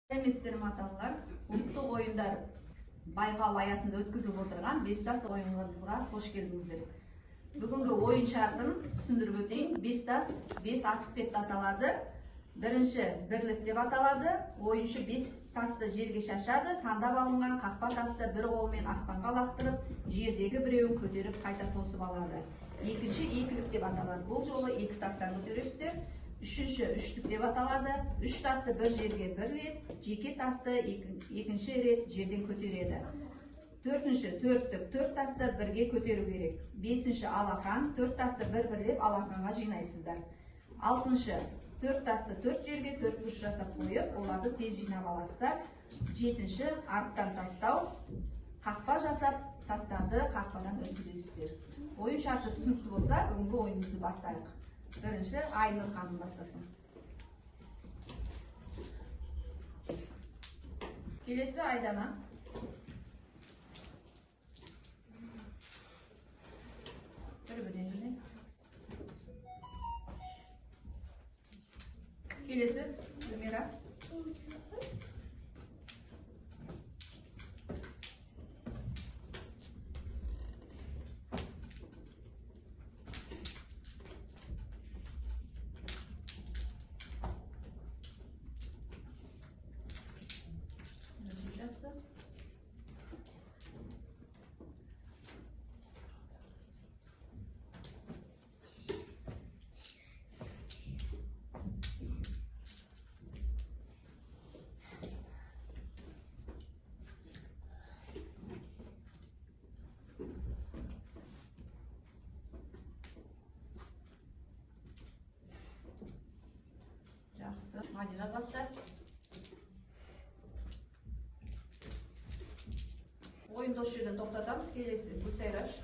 Эместер маталар, ұлттық ойындар байқау аясында өткізіліп отырған Бестас ойыныңызға қош келдіңіздер. Бүгінгі ойын шартын түсіндіріп өтейін. Бестас 5 асық деп аталады. Бірінші бірлік деп аталады. Ойыншы 5 тасты жерге шашады. Таңдап алынған қақпа тасты бір қолмен аспанға лақтырып, жердегі біреуін көтеріп қайта тосып алады. Екінші екілік деп аталады. Бұл жолы 2 тастан көтересіздер. Үшінші үштік деп аталады. 3 тасты бір жерге бір рет, жеке тасты екінші рет жерден көтереді. Төртінші төрттік, 4 тасты бірге көтеру керек. Бесінші алақан, 4 тасты бір-бірлеп алақанға жинайсыздар. Алтыншы 4 тасты 4 жерге 4 бұрыш жасап қойып, оларды тез жинап аласыздар. Жетінші арттан тастау, қақпа жасап, тастарды қақпадан өткізесіздер. Ойын шарты түсінікті болса, бүгінгі ойынымызды бастайық. Бірінші Айнұр ханым бастасын. Келесі Айдана. Бір-бірден жинайсыз. Келесі Гүлмира. Жақсы. Мадина баста. Ойынды осы жерден тоқтатамыз. Келесі Гүлсайраш.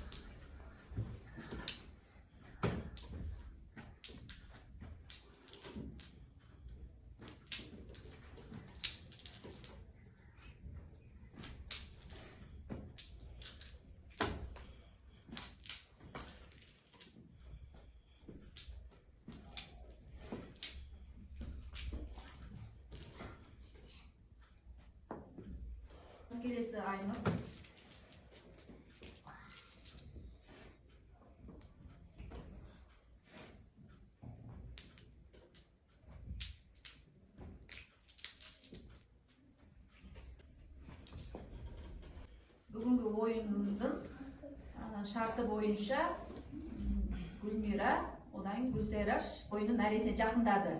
Келесі Айнұр. Бүгінгі ойынымыздың шарты бойынша Гүлмира, одан Гүлсайраш ойынның мәресіне жақындады.